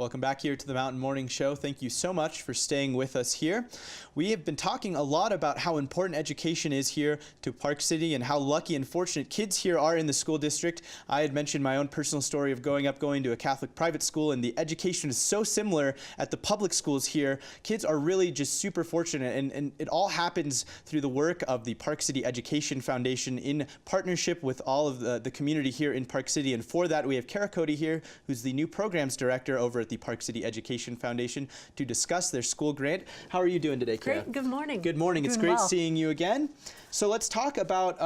Welcome back here to the Mountain Morning Show. Thank you so much for staying with us here. We have been talking a lot about how important education is here to Park City and how lucky and fortunate kids here are in the school district. I had mentioned my own personal story of going to a Catholic private school, and the education is so similar at the public schools here. Kids are really just super fortunate, and it all happens through the work of the Park City Education Foundation in partnership with all of the community here in Park City. And for that, we have Kara Cody here, who's the new programs director over at the Park City Education Foundation, to discuss their school grant. How are you doing today, Kara? Great. Good morning. Good morning. It's great seeing you again. So let's talk about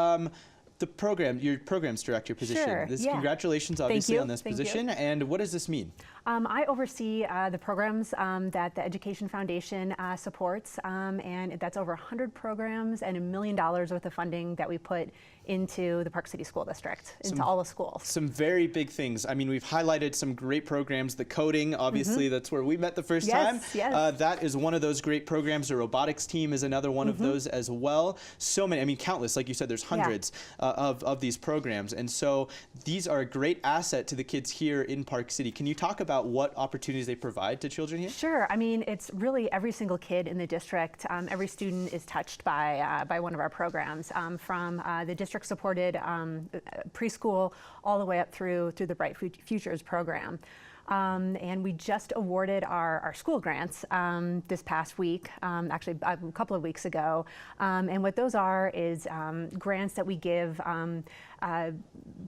the program, your programs director position. Sure, Congratulations, obviously, on this position. And what does this mean? I oversee the programs that the Education Foundation supports, and that's over 100 programs and $1 million worth of funding that we put into the Park City School District, into all the schools. Some very big things. I mean, we've highlighted some great programs. The coding, obviously, that's where we met the first time. Yes. That is one of those great programs. The Robotics team is another one of those as well. So many, I mean, countless. Like you said, there's hundreds of these programs. And so these are a great asset to the kids here in Park City. Can you talk about what opportunities they provide to children here? Sure. I mean, it's really every single kid in the district. Every student is touched by one of our programs, from the district-supported preschool all the way up through the Bright Futures program. And we just awarded our school grants this past week, actually a couple of weeks ago. And what those are is grants that we give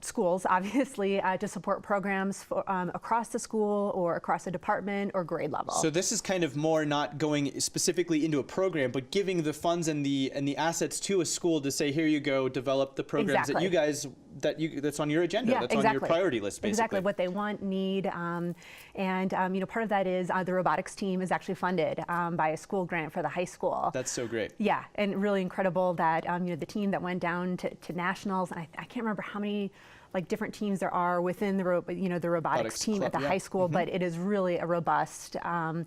schools, obviously, to support programs for, across the school or across a department or grade level. So this is kind of more not going specifically into a program, but giving the funds and the assets to a school to say, here you go, develop the programs that you guys, that's on your agenda, that's on your priority list, basically. Exactly, what they want, need, and you know, part of that is the robotics team is actually funded by a school grant for the high school. That's so great. Yeah, and really incredible that you know, the team that went down to nationals, and I can't remember how many different teams there are within the robotics team at the high school, but it is really a robust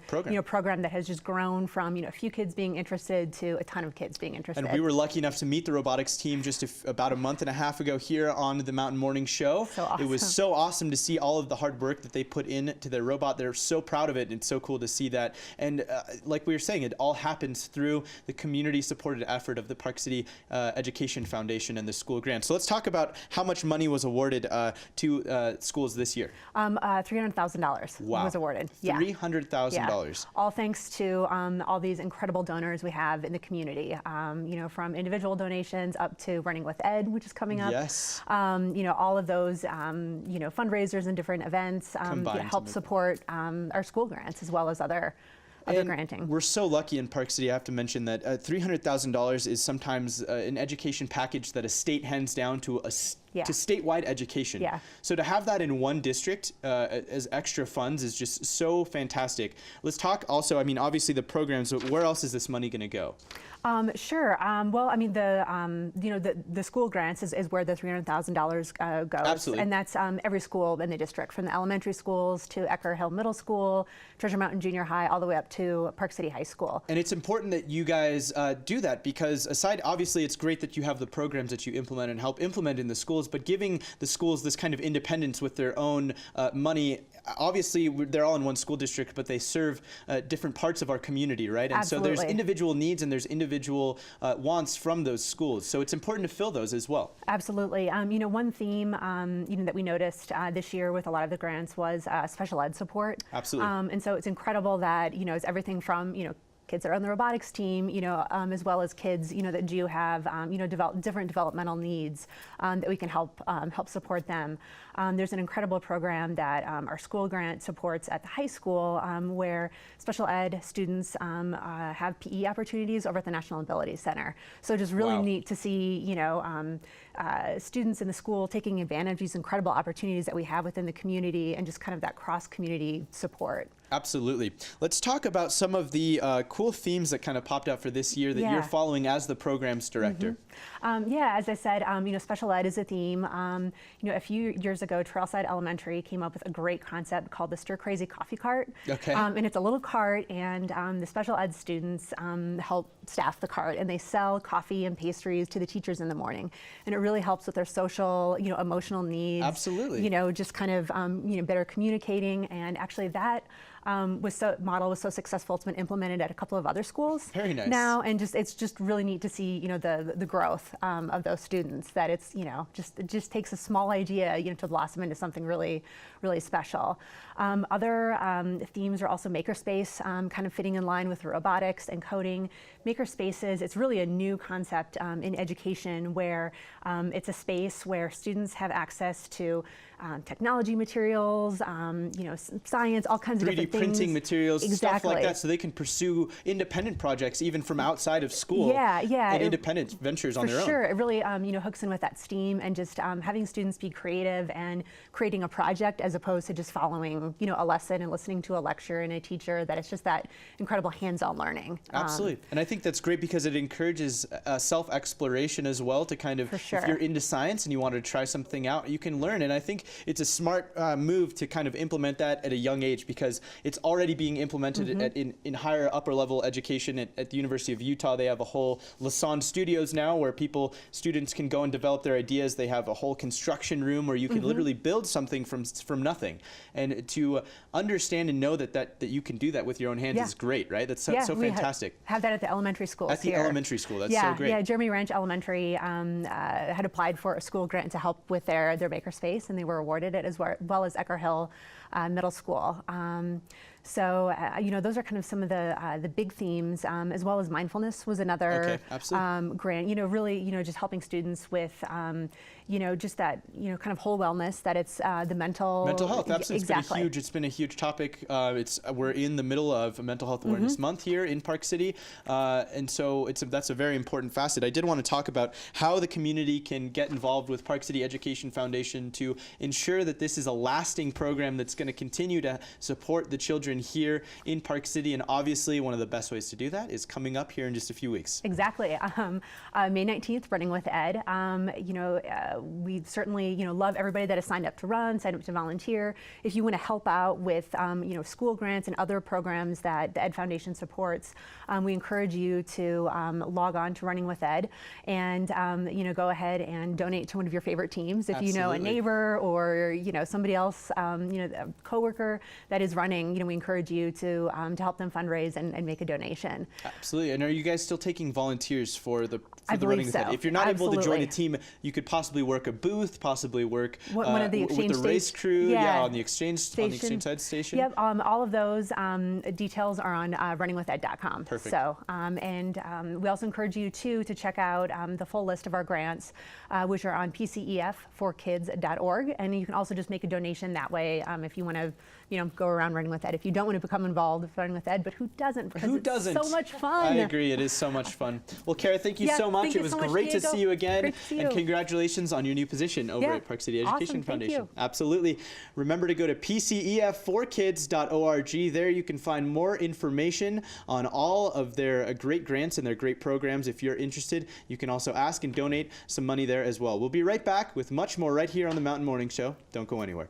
program that has just grown from a few kids being interested to a ton of kids being interested. And we were lucky enough to meet the robotics team just about a month and a half ago here on the Mountain Morning Show. So awesome. It was so awesome to see all of the hard work that they put into their robot. They're so proud of it, and it's so cool to see that. And like we were saying, it all happens through the community-supported effort of the Park City Education Foundation and the school grant. So let's talk about how much money was awarded to schools this year. $300,000 was awarded. $300,000. All thanks to all these incredible donors we have in the community. You know, from individual donations up to Running with Ed, which is coming up. Yes. You know, all of those you know, fundraisers and different events help support our school grants as well as other granting. We're so lucky in Park City. I have to mention that $300,000 is sometimes an education package that a state hands down to to statewide education. So to have that in one district as extra funds is just so fantastic. Let's talk also, I mean, obviously the programs, but where else is this money going to go? Sure. Well, I mean, you know, the school grants is where the $300,000 goes. Absolutely. And that's every school in the district, from the elementary schools to Ecker Hill Middle School, Treasure Mountain Junior High, all the way up to Park City High School. And it's important that you guys do that, because obviously it's great that you have the programs that you implement and help implement in the schools, but giving the schools this kind of independence with their own money, obviously they're all in one school district, but they serve different parts of our community, right? And so there's individual needs and there's individual wants from those schools. So it's important to fill those as well. Absolutely. You know, one theme you know, that we noticed this year with a lot of the grants was special ed support. Absolutely. And so it's incredible that, you know, it's everything from, you know, kids that are on the robotics team, you know, as well as kids, you know, that do have, you know, different developmental needs that we can help support them. There's an incredible program that our school grant supports at the high school, where special ed students have PE opportunities over at the National Ability Center. So just really neat to see, you know, students in the school taking advantage of these incredible opportunities that we have within the community, and just kind of that cross-community support. Absolutely. Let's talk about some of the cool themes that kind of popped out for this year that you're following as the programs director. Yeah, as I said, special ed is a theme. A few years ago, Trailside Elementary came up with a great concept called the Stir Crazy Coffee Cart. Okay. And it's a little cart, and the special ed students help staff the cart, and they sell coffee and pastries to the teachers in the morning. And it really helps with their social, emotional needs. Absolutely. Just kind of, better communicating, and actually that model was so successful, it's been implemented at a couple of other schools now, and it's just really neat to see the growth of those students. That it just takes a small idea to blossom into something really special. Other themes are also makerspace, kind of fitting in line with robotics and coding. Makerspaces, it's really a new concept in education where it's a space where students have access to technology materials, science, all kinds of different 3D printing materials, stuff like that, so they can pursue independent projects even from outside of school. And independent ventures on their own. For sure, it really hooks in with that STEAM, and just having students be creative and creating a project as opposed to just following a lesson and listening to a lecture and a teacher. That it's just that incredible hands-on learning. Absolutely, and I think that's great because it encourages self-exploration as well. To kind of, if you're into science and you want to try something out, you can learn. And I think it's a smart move to kind of implement that at a young age, because it's already being implemented in higher upper level education at the University of Utah. They have a whole Lassonde Studios now where students can go and develop their ideas. They have a whole construction room where you can literally build something from nothing. And to understand and know that you can do that with your own hands is great, right? That's so fantastic. Have that at the elementary schools At the elementary school, that's so great. Yeah, Jeremy Ranch Elementary had applied for a school grant to help with their makerspace, and they were awarded it, as well as Ecker Hill Middle School. So those are kind of some of the big themes, as well as mindfulness was another grant. Really, just helping students with, just that, kind of whole wellness. That it's the mental health. Absolutely, it's been a huge topic. We're in the middle of Mental Health Awareness Month here in Park City, and so that's a very important facet. I did want to talk about how the community can get involved with Park City Education Foundation to ensure that this is a lasting program that's going to continue to support the children here in Park City. And obviously one of the best ways to do that is coming up here in just a few weeks. Exactly. May 19th, Running with Ed. We certainly love everybody that has signed up to run, signed up to volunteer. If you want to help out with school grants and other programs that the Ed Foundation supports, we encourage you to log on to Running with Ed and go ahead and donate to one of your favorite teams. If you know a neighbor or somebody else, a coworker that is running, we encourage you to help them fundraise and make a donation. Absolutely. And are you guys still taking volunteers for the Running with Ed? If you're not able to join a team, you could possibly work a booth, possibly work one of the with the race crew, on the exchange side station. Yep. All of those details are on runningwithed.com. Perfect. So we also encourage you to check out the full list of our grants, which are on PCEF4kids.org, and you can also just make a donation that way if you want to go around Running with Ed. If you don't want to become involved with Running with Ed, but who doesn't? Because it's so much fun. I agree. It is so much fun. Well, Kara, thank you so much. It was great to see you again. Great to see you. And congratulations on your new position over at Park City Education Foundation. Thank you. Absolutely. Remember to go to PCEF4kids.org. There you can find more information on all of their great grants and their great programs. If you're interested, you can also ask and donate some money there as well. We'll be right back with much more right here on the Mountain Morning Show. Don't go anywhere.